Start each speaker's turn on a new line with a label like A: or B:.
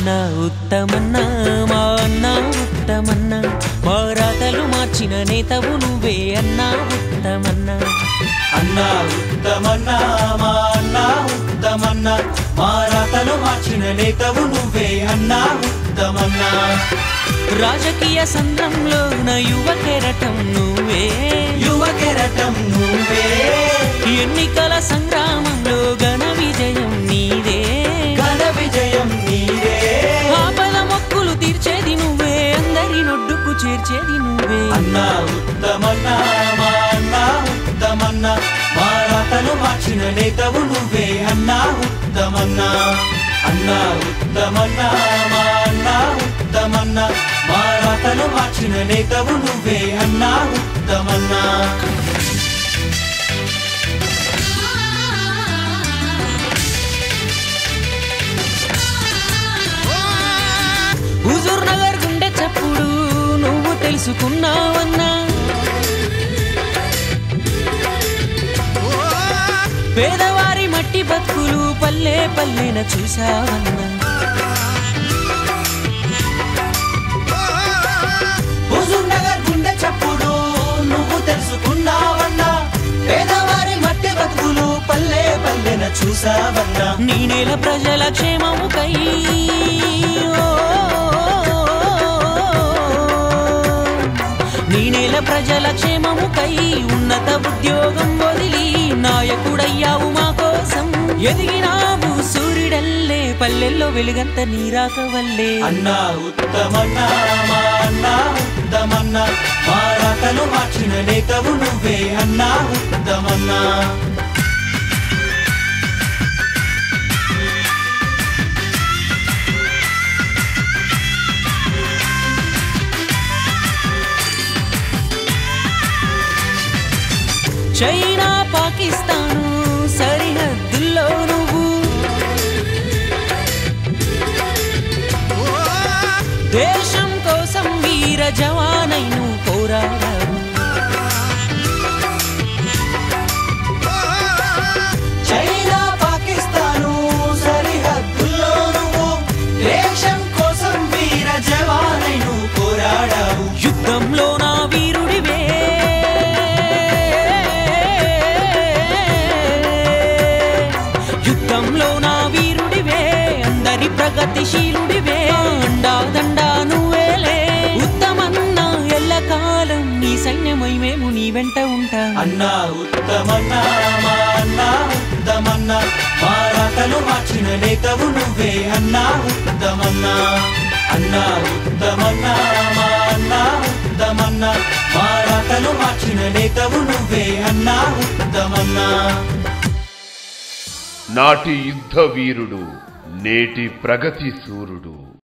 A: అన్నా ఉత్తమన్నా మా అన్నా ఉత్తమన్నా మా రాతలు మార్చిన నేతవు నువ్వే అన్నా ఉత్తమన్నా
B: అన్నా ఉత్తమన్నా మా అన్నా ఉత్తమన్నా మా రాతలు మార్చిన నేతవు నువ్వే అన్నా ఉత్తమన్నా
A: రాజకీయ సంద్రంలో నా యువ కెరటం నువ్వే ఎన్నికల సంగ్రామంలో ఘన విజయం నీదే ఆపద మొక్కులు తీర్చేది నువ్వే అందరి నొడ్డుకు చేర్చేది నువ్వే
B: అన్నా ఉత్తమన్నా మా అన్నా ఉత్తమన్నా మా రాతలు మార్చిన నేతవు నువ్వే అన్నా ఉత్తమన్నా అన్నా ఉత్తమన్నా మా అన్నా ఉత్తమన్నా మా రాతలు మార్చిన నేతవు నువ్వే అన్నా ఉత్తమన్నా
A: హుజూర్ నగర్ గుండె చప్పుడు నువ్వు తెలుసుకున్నావన్నా పేదవారి మట్టి బతుకులు పల్లె పల్లెన చూసావన్నా
B: హుజూర్ నగర్ గుండె చప్పుడు నువ్వు తెలుసుకున్నావన్నా పేదవారి మట్టి బతుకులు పల్లె పల్లెన చూసావన్నా
A: నీ నేల ప్రజల క్షేమముకై నీ నేల ప్రజల క్షేమముకై ఉన్నత ఉద్యోగం వదిలి నాయకుడయ్యావు మా కోసం ఎదిగినావు సూర్యుడల్లే పల్లెల్లో వెలుగంత నీరాక వల్లే
B: అన్నా ఉత్తమన్నా మా అన్నా ఉత్తమన్నా మా రాతలు మార్చిన నేతవు నువ్వే అన్నా ఉత్తమన్నా
A: చైనా పాకిస్తాను సరిహద్దుల్లో నువ్వు దేశం కోసం వీర జవానై నువ్వు పోరాడావు
B: చైనా పాకిస్తాను సరిహద్దుల్లో నువ్వు దేశం కోసం వీర జవానై నువ్వు పోరాడావు
A: యుద్ధంలో నా వీరుడివే యుద్ధంలో నా వీరుడివే అందరి ప్రగతిశీలుడివే అండా దండా నువ్వేలే ఉత్తమన్నా ఎల్లకాలం నీ సైన్యమై మేము నీ వెంట ఉంటా
B: అన్నా ఉత్తమన్నా మా అన్నా ఉత్తమన్నా మా రాతలు మార్చిన నేతవు నువ్వే అన్నా ఉత్తమన్నా అన్నా ఉత్తమన్నా మా అన్నా ఉత్తమన్నా మా రాతలు మార్చిన నేతవు నువ్వే అన్నా ఉత్తమన్నా
C: నాటి యుద్ధ వీరుడు నేటి ప్రగతి సూరుడు